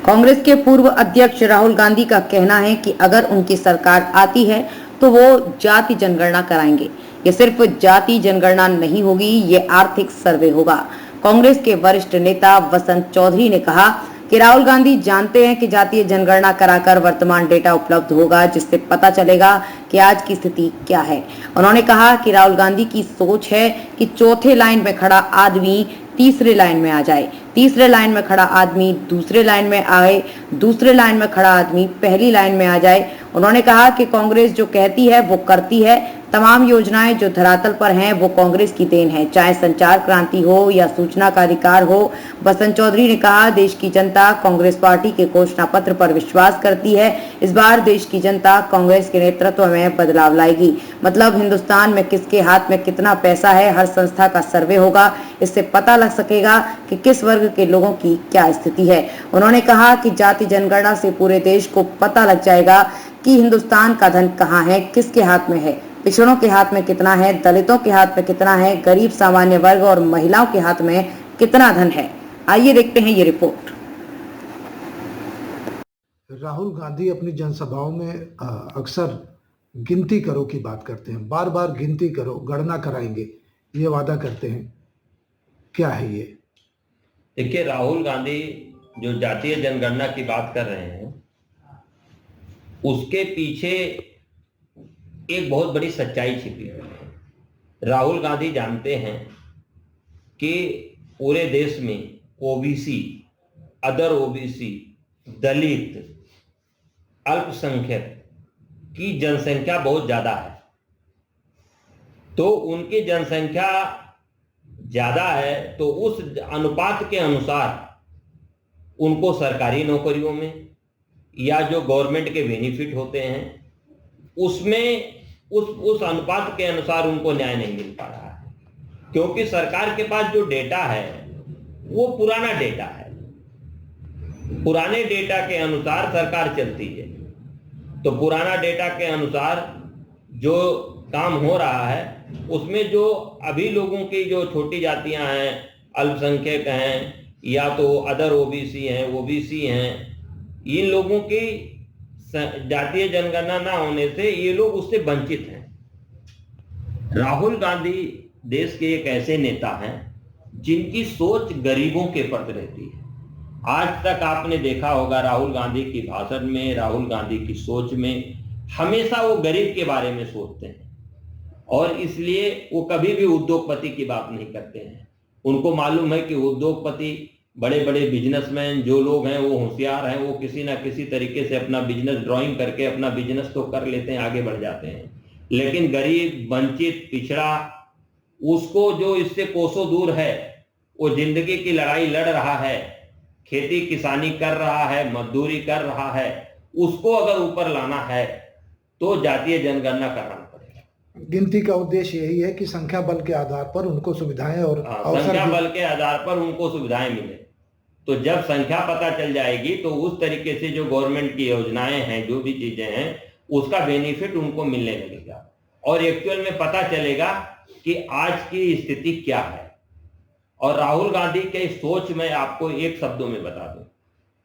कांग्रेस के पूर्व अध्यक्ष राहुल गांधी का कहना है कि अगर उनकी सरकार आती है तो वो जाति जनगणना कराएंगे। ये सिर्फ जाति जनगणना नहीं होगी, ये आर्थिक सर्वे होगा। कांग्रेस के वरिष्ठ नेता वसंत चौधरी ने कहा कि राहुल गांधी जानते हैं कि जातीय जनगणना कराकर वर्तमान डेटा उपलब्ध होगा, जिससे पता चलेगा कि आज की स्थिति क्या है। उन्होंने कहा कि राहुल गांधी की सोच है कि चौथे लाइन में खड़ा आदमी तीसरे लाइन में आ जाए, तीसरे लाइन में खड़ा आदमी दूसरे लाइन में आए, दूसरे लाइन में खड़ा आदमी पहली लाइन में आ जाए। उन्होंने कहा कि कांग्रेस जो कहती है वो करती है। तमाम योजनाएं जो धरातल पर हैं वो कांग्रेस की देन है, चाहे संचार क्रांति हो या सूचना का अधिकार हो। वसंत चौधरी ने कहा, देश की जनता कांग्रेस पार्टी के घोषणा पत्र पर विश्वास करती है। इस बार देश की जनता कांग्रेस के नेतृत्व में बदलाव लाएगी। मतलब हिंदुस्तान में किसके हाथ में कितना पैसा है, हर संस्था का सर्वे होगा। इससे पता लग सकेगा कि किस वर्ग के लोगों की क्या स्थिति है। उन्होंने कहा कि जाति जनगणना से पूरे देश को पता लग जाएगा कि हिंदुस्तान का धन कहाँ है, किसके हाथ में है, पिछड़ों के हाथ में कितना है, दलितों के हाथ में कितना है, गरीब सामान्य वर्ग और महिलाओं के हाथ में कितना धन है। आइए देखते हैं ये रिपोर्ट। राहुल गांधी अपनी जनसभाओं में अक्सर गिनती करो की बात करते हैं, बार बार गिनती करो, गणना कराएंगे, ये वादा करते हैं। क्या है ये? देखिए, राहुल गांधी जो जातीय जनगणना की बात कर रहे हैं उसके पीछे एक बहुत बड़ी सच्चाई छिपी हुई है। राहुल गांधी जानते हैं कि पूरे देश में ओबीसी, अदर ओबीसी, दलित, अल्पसंख्यक की जनसंख्या बहुत ज्यादा है। तो उनकी जनसंख्या ज्यादा है तो उस अनुपात के अनुसार उनको सरकारी नौकरियों में या जो गवर्नमेंट के बेनिफिट होते हैं उसमें उस अनुपात के अनुसार उनको न्याय नहीं मिल पा रहा है, क्योंकि सरकार के पास जो डेटा है वो पुराना डेटा है। पुराने डेटा के अनुसार सरकार चलती है, तो पुराना डेटा के अनुसार जो काम हो रहा है उसमें जो अभी लोगों की जो छोटी जातियां हैं, अल्पसंख्यक हैं या तो अदर ओबीसी हैं, ओबीसी हैं, इन लोगों की जातीय जनगणना ना होने से ये लोग उससे वंचित हैं। राहुल गांधी देश के एक ऐसे नेता हैं जिनकी सोच गरीबों के प्रति रहती है। आज तक आपने देखा होगा राहुल गांधी की भाषण में, राहुल गांधी की सोच में हमेशा वो गरीब के बारे में सोचते हैं और इसलिए वो कभी भी उद्योगपति की बात नहीं करते हैं। उनको मालूम है कि उद्योगपति, बड़े बड़े बिजनेसमैन जो लोग हैं वो होशियार हैं, वो किसी ना किसी तरीके से अपना बिजनेस ड्राइंग करके अपना बिजनेस तो कर लेते हैं, आगे बढ़ जाते हैं। लेकिन गरीब, वंचित, पिछड़ा, उसको जो इससे कोसों दूर है, वो जिंदगी की लड़ाई लड़ रहा है, खेती किसानी कर रहा है, मजदूरी कर रहा है, उसको अगर ऊपर लाना है तो जातीय जनगणना कराना पड़ेगा। गिनती का उद्देश्य यही है कि संख्या बल के आधार पर उनको सुविधाएं और संख्या बल के आधार पर उनको सुविधाएं मिले। तो जब संख्या पता चल जाएगी तो उस तरीके से जो गवर्नमेंट की योजनाएं हैं, जो भी चीजें हैं, उसका बेनिफिट उनको मिलने लगेगा और एक्चुअल में पता चलेगा कि आज की स्थिति क्या है। और राहुल गांधी के सोच में आपको एक शब्दों में बता दूं,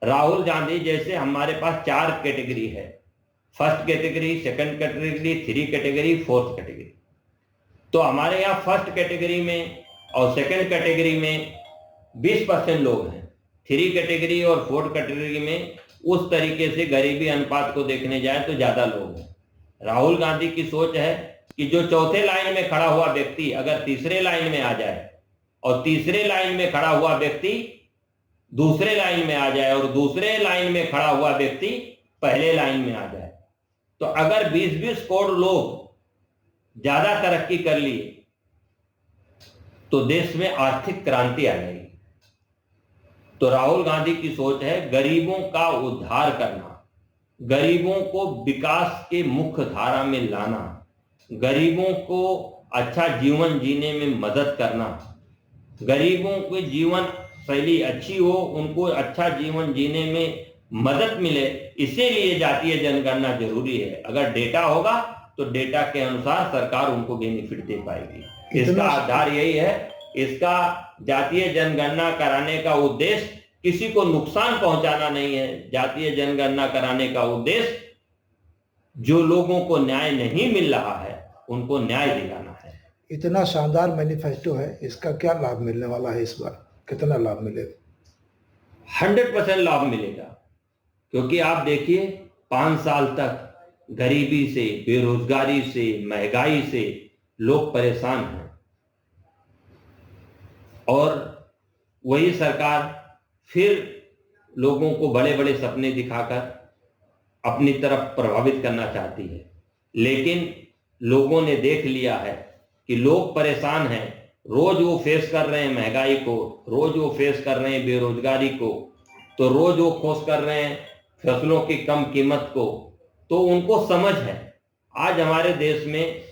राहुल गांधी जैसे हमारे पास 4 कैटेगरी है, first category, second category, 3 category, 4th category. तो हमारे यहाँ फर्स्ट कैटेगरी में और सेकंड कैटेगरी में 20% लोग हैं, 3 कैटेगरी और 4th कैटेगरी में उस तरीके से गरीबी अनुपात को देखने जाए तो ज्यादा लोग हैं। राहुल गांधी की सोच है कि जो चौथे लाइन में खड़ा हुआ व्यक्ति अगर तीसरे लाइन में आ जाए और तीसरे लाइन में खड़ा हुआ व्यक्ति दूसरे लाइन में आ जाए और दूसरे लाइन में खड़ा हुआ व्यक्ति पहले लाइन में आ जाए, तो अगर 20-20 करोड़ लोग ज्यादा तरक्की कर लिए तो देश में आर्थिक क्रांति आ जाएगी। तो राहुल गांधी की सोच है गरीबों का उद्धार करना, गरीबों को विकास के मुख्य धारा में लाना, गरीबों को अच्छा जीवन जीने में मदद करना, गरीबों की जीवन शैली अच्छी हो, उनको अच्छा जीवन जीने में मदद मिले, इसीलिए जातीय जनगणना जरूरी है। अगर डेटा होगा तो डेटा के अनुसार सरकार उनको बेनिफिट दे पाएगी। इसका आधार यही है, इसका जातीय जनगणना कराने का उद्देश्य किसी को नुकसान पहुंचाना नहीं है। जातीय जनगणना कराने का उद्देश्य जो लोगों को न्याय नहीं मिल रहा है उनको न्याय दिलाना है। इतना शानदार मैनिफेस्टो है, इसका क्या लाभ मिलने वाला है इस बार? कितना लाभ मिलेगा? 100% लाभ मिलेगा, क्योंकि आप देखिए 5 साल तक गरीबी से, बेरोजगारी से, महंगाई से लोग परेशान हैं और वही सरकार फिर लोगों को बड़े बड़े सपने दिखाकर अपनी तरफ प्रभावित करना चाहती है। लेकिन लोगों ने देख लिया है कि लोग परेशान हैं, रोज वो फेस कर रहे हैं महंगाई को, रोज वो फेस कर रहे हैं बेरोजगारी को, तो रोज वो फेस कर रहे हैं फसलों की कम कीमत को, तो उनको समझ है। आज हमारे देश में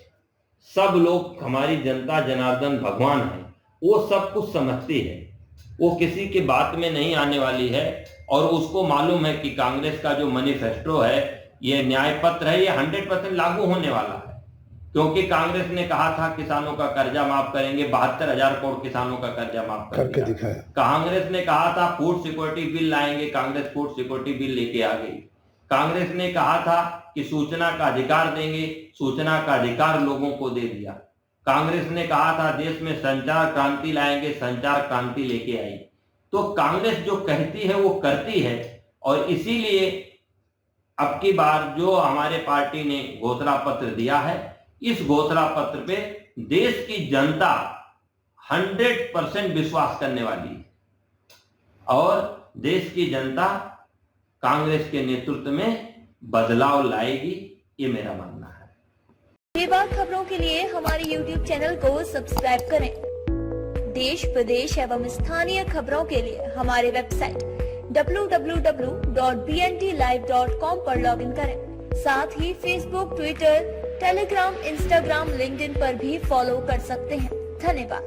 सब लोग, हमारी जनता जनार्दन भगवान है, वो सब कुछ समझती है, वो किसी की बात में नहीं आने वाली है और उसको मालूम है कि कांग्रेस का जो मैनिफेस्टो है, ये न्याय पत्र है, ये 100% लागू होने वाला है। क्योंकि कांग्रेस ने कहा था किसानों का कर्जा माफ करेंगे, 72,000 करोड़ किसानों का कर्जा माफ करके दिखाया। कांग्रेस ने कहा था फूड सिक्योरिटी बिल लाएंगे, कांग्रेस फूड सिक्योरिटी बिल लेके आ गई। कांग्रेस ने कहा था कि सूचना का अधिकार देंगे, सूचना का अधिकार लोगों को दे दिया। कांग्रेस ने कहा था देश में संचार क्रांति लाएंगे, संचार क्रांति लेके आई। तो कांग्रेस जो कहती है वो करती है और इसीलिए अब की बार जो हमारे पार्टी ने घोषणा पत्र दिया है, इस घोषणा पत्र पे देश की जनता 100% विश्वास करने वाली है और देश की जनता कांग्रेस के नेतृत्व में बदलाव लाएगी, ये मेरा मानना है। बेबाक खबरों के लिए हमारे YouTube चैनल को सब्सक्राइब करें। देश, प्रदेश एवं स्थानीय खबरों के लिए हमारे वेबसाइट www.bntlive.com पर लॉगिन करें। साथ ही Facebook, Twitter, Telegram, Instagram, LinkedIn पर भी फॉलो कर सकते हैं। धन्यवाद।